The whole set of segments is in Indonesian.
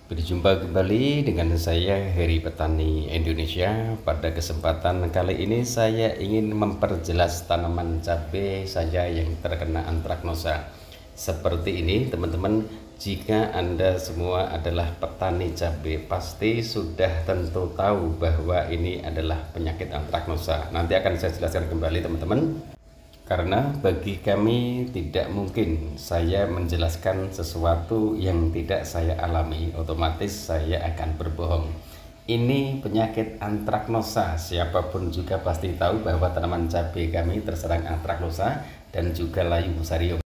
Berjumpa kembali dengan saya Heri Petani Indonesia. Pada kesempatan kali ini saya ingin memperjelas tanaman cabai saya yang terkena antraknosa. Seperti ini teman-teman, jika Anda semua adalah petani cabai pasti sudah tentu tahu bahwa ini adalah penyakit antraknosa. Nanti akan saya jelaskan kembali teman-teman. Karena bagi kami tidak mungkin saya menjelaskan sesuatu yang tidak saya alami, otomatis saya akan berbohong. Ini penyakit antraknosa, siapapun juga pasti tahu bahwa tanaman cabai kami terserang antraknosa dan juga layu fusarium.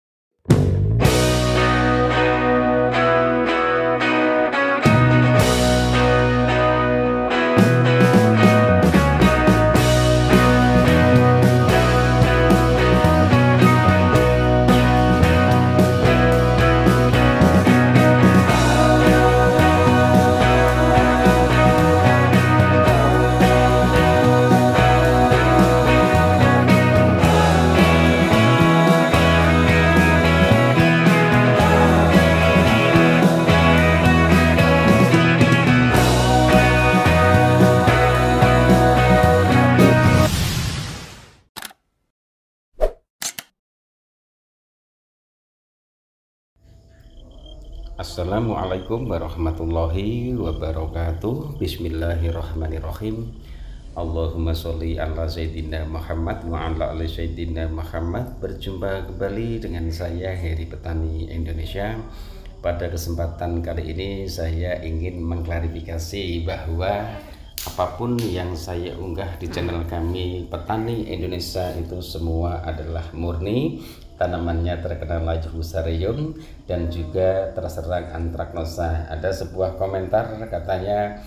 Assalamualaikum warahmatullahi wabarakatuh. Bismillahirrahmanirrahim. Allahumma sholli ala sayyidina Muhammad wa ala ali sayyidina Muhammad. Berjumpa kembali dengan saya Heri Petani Indonesia. Pada kesempatan kali ini saya ingin mengklarifikasi bahwa apapun yang saya unggah di channel kami Petani Indonesia itu semua adalah murni. Tanamannya terkena layu fusarium dan juga terserang antraknosa. Ada sebuah komentar katanya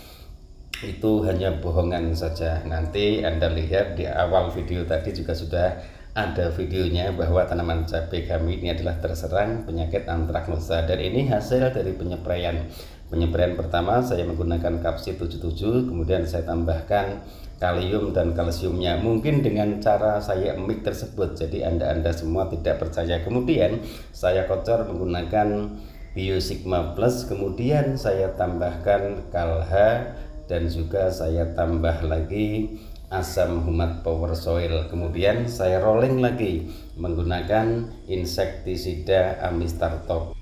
itu hanya bohongan saja. Nanti Anda lihat di awal video tadi juga sudah ada videonya bahwa tanaman cabai kami ini adalah terserang penyakit antraknosa, dan ini hasil dari penyepraian. Penyepraian pertama saya menggunakan kapsid 77, kemudian saya tambahkan kalium dan kalsiumnya, mungkin dengan cara saya mix tersebut, jadi anda semua tidak percaya. Kemudian saya kocor menggunakan Biosigma Plus, kemudian saya tambahkan Kalha, dan juga saya tambah lagi asam humat power soil. Kemudian saya rolling lagi menggunakan insektisida Amistartop.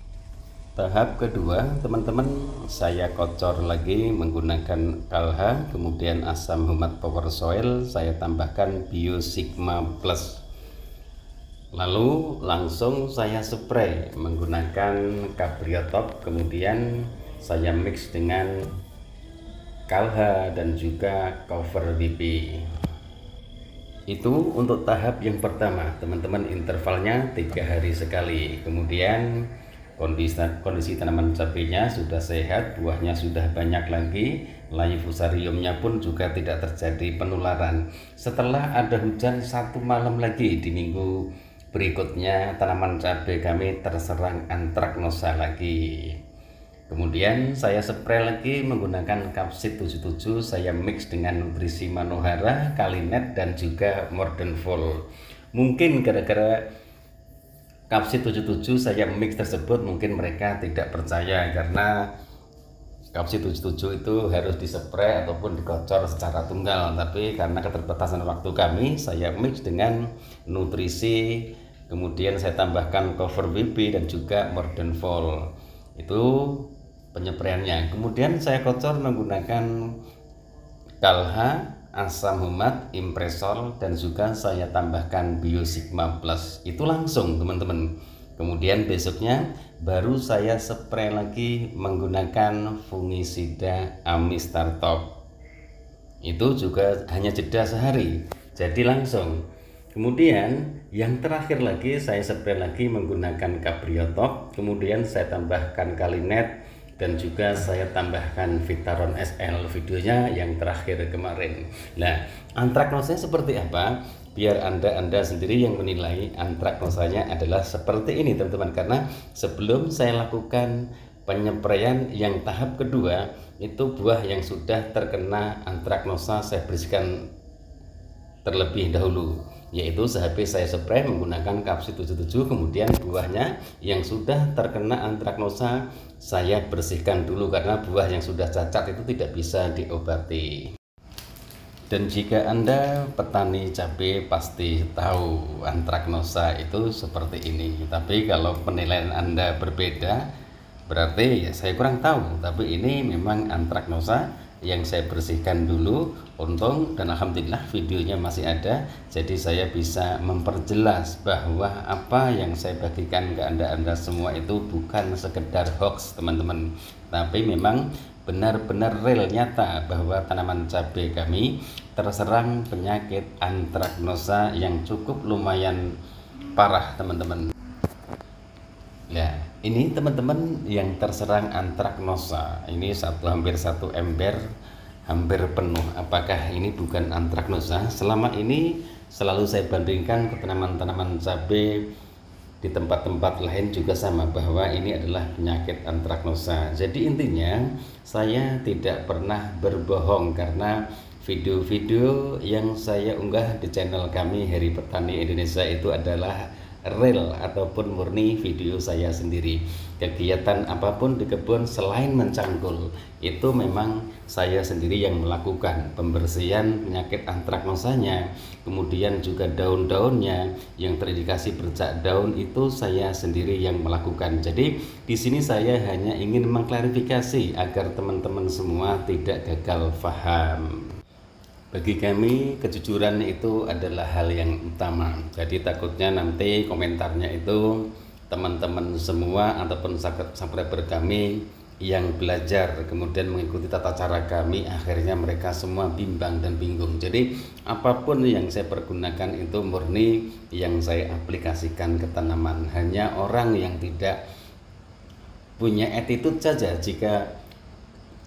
Tahap kedua teman-teman, saya kocor lagi menggunakan Kalha, kemudian asam humat power soil, saya tambahkan Biosigma Plus, lalu langsung saya spray menggunakan Cabriotop, kemudian saya mix dengan Kalha dan juga Cover BP. Itu untuk tahap yang pertama teman-teman, intervalnya 3 hari sekali. Kemudian kondisi tanaman cabainya sudah sehat, buahnya sudah banyak lagi, layu fusariumnya pun juga tidak terjadi penularan. Setelah ada hujan 1 malam lagi di minggu berikutnya, tanaman cabai kami terserang antraknosa lagi. Kemudian saya spray lagi menggunakan kapsid 77, saya mix dengan nutrisi Manohara, Kalinet dan juga Mordenfol. Mungkin gara-gara kapsid 77 saya mix tersebut mungkin mereka tidak percaya, karena kapsid 77 itu harus dispray ataupun dikocor secara tunggal, tapi karena keterbatasan waktu kami, saya mix dengan nutrisi, kemudian saya tambahkan Cover BP dan juga Mordenfol. Itu penyepraiannya. Kemudian saya kocor menggunakan Kalha, asam humat, impresol, dan juga saya tambahkan Biosigma Plus. Itu langsung teman-teman. Kemudian besoknya baru saya spray lagi menggunakan fungisida Amistartop. Itu juga hanya jeda sehari, jadi langsung. Kemudian yang terakhir lagi saya spray lagi menggunakan Cabriotop, kemudian saya tambahkan Kalinet dan juga saya tambahkan Vitaron SL, videonya yang terakhir kemarin. Nah, antraknosanya seperti apa? Biar anda sendiri yang menilai. Antraknosanya adalah seperti ini teman-teman, karena sebelum saya lakukan penyepraian yang tahap kedua, itu buah yang sudah terkena antraknosa saya bersihkan terlebih dahulu. yaitu sehabis saya spray menggunakan kapsul 77, kemudian buahnya yang sudah terkena antraknosa saya bersihkan dulu karena buah yang sudah cacat itu tidak bisa diobati. Dan jika Anda petani cabai pasti tahu antraknosa itu seperti ini. Tapi kalau penilaian Anda berbeda, berarti ya saya kurang tahu. Tapi ini memang antraknosa yang saya bersihkan dulu. Untung dan alhamdulillah videonya masih ada. Jadi saya bisa memperjelas bahwa apa yang saya bagikan ke Anda semua itu bukan sekedar hoax teman-teman. Tapi memang benar-benar real nyata bahwa tanaman cabai kami terserang penyakit antraknosa yang cukup lumayan parah teman-teman. Ya, ini teman-teman yang terserang antraknosa ini hampir satu ember hampir penuh. Apakah ini bukan antraknosa? Selama ini selalu saya bandingkan ke tanaman-tanaman cabai di tempat-tempat lain juga sama, bahwa ini adalah penyakit antraknosa. Jadi intinya saya tidak pernah berbohong karena video-video yang saya unggah di channel kami Heri Petani Indonesia itu adalah real ataupun murni video saya sendiri. Kegiatan apapun di kebun selain mencangkul itu memang saya sendiri yang melakukan pembersihan penyakit antraknosanya, kemudian juga daun-daunnya yang terindikasi bercak daun itu saya sendiri yang melakukan. Jadi di sini saya hanya ingin mengklarifikasi agar teman-teman semua tidak gagal paham. Bagi kami kejujuran itu adalah hal yang utama. Jadi takutnya nanti komentarnya itu teman-teman semua ataupun subscriber kami yang belajar kemudian mengikuti tata cara kami, akhirnya mereka semua bimbang dan bingung. Jadi apapun yang saya pergunakan itu murni yang saya aplikasikan ke tanaman. Hanya orang yang tidak punya attitude saja jika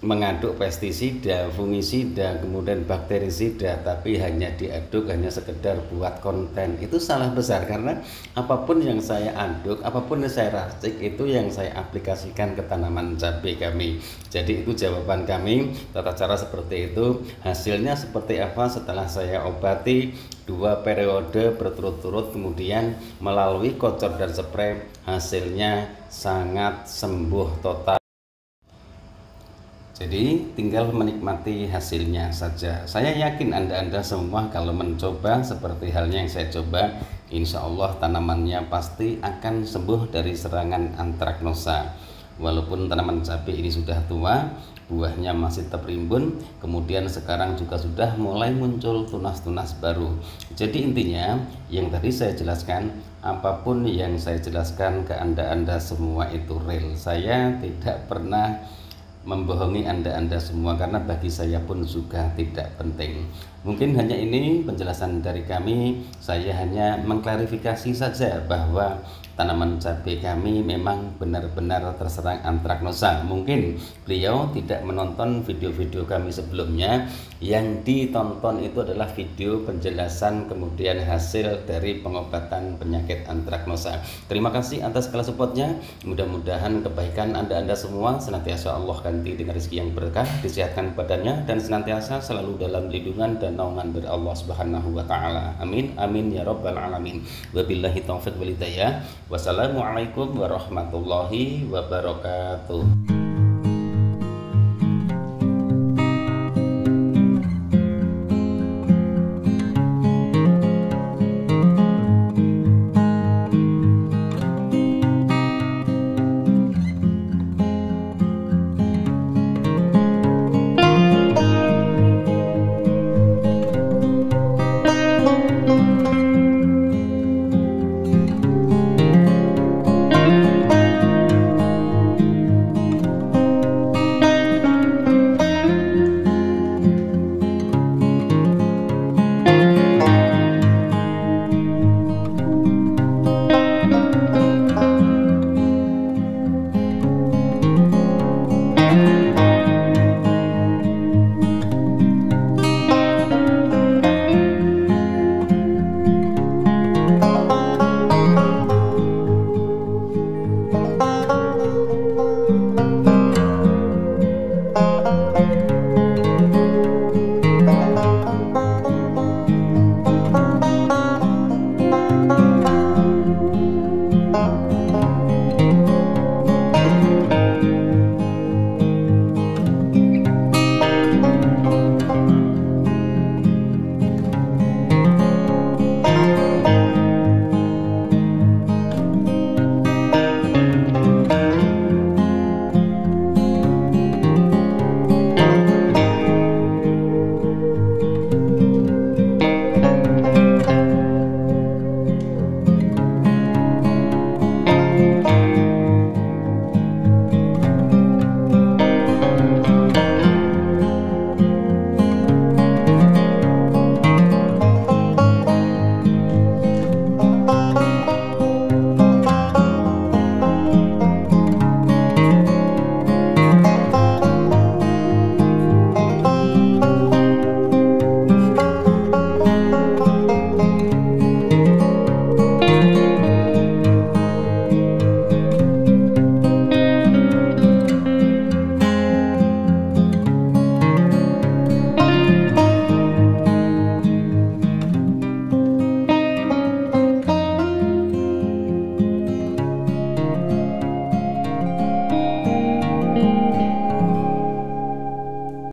mengaduk pestisida, fungisida, kemudian bakterisida, tapi hanya diaduk hanya sekedar buat konten, itu salah besar. Karena apapun yang saya aduk, apapun yang saya racik itu yang saya aplikasikan ke tanaman cabai kami. Jadi itu jawaban kami, tata cara seperti itu. Hasilnya seperti apa setelah saya obati 2 periode berturut-turut kemudian melalui kocor dan spray, hasilnya sangat sembuh total. Jadi tinggal menikmati hasilnya saja. Saya yakin Anda semua kalau mencoba seperti halnya yang saya coba, insya Allah tanamannya pasti akan sembuh dari serangan antraknosa. Walaupun tanaman cabai ini sudah tua, buahnya masih tetap rimbun, kemudian sekarang juga sudah mulai muncul tunas-tunas baru. Jadi intinya yang tadi saya jelaskan, apapun yang saya jelaskan ke Anda semua itu real. Saya tidak pernah membohongi Anda semua karena bagi saya pun juga tidak penting. Mungkin hanya ini penjelasan dari kami. Saya hanya mengklarifikasi saja bahwa tanaman cabai kami memang benar-benar terserang antraknosa. Mungkin beliau tidak menonton video-video kami sebelumnya. Yang ditonton itu adalah video penjelasan kemudian hasil dari pengobatan penyakit antraknosa. Terima kasih atas segala supportnya. Mudah-mudahan kebaikan Anda semua senantiasa Allah ganti dengan rezeki yang berkah, disehatkan badannya, dan senantiasa selalu dalam lindungan dan naungan dari Allah Subhanahu wa taala. Amin amin ya rabbal alamin. Wabillahi taufiq wal hidayah. Wassalamualaikum warahmatullahi wabarakatuh.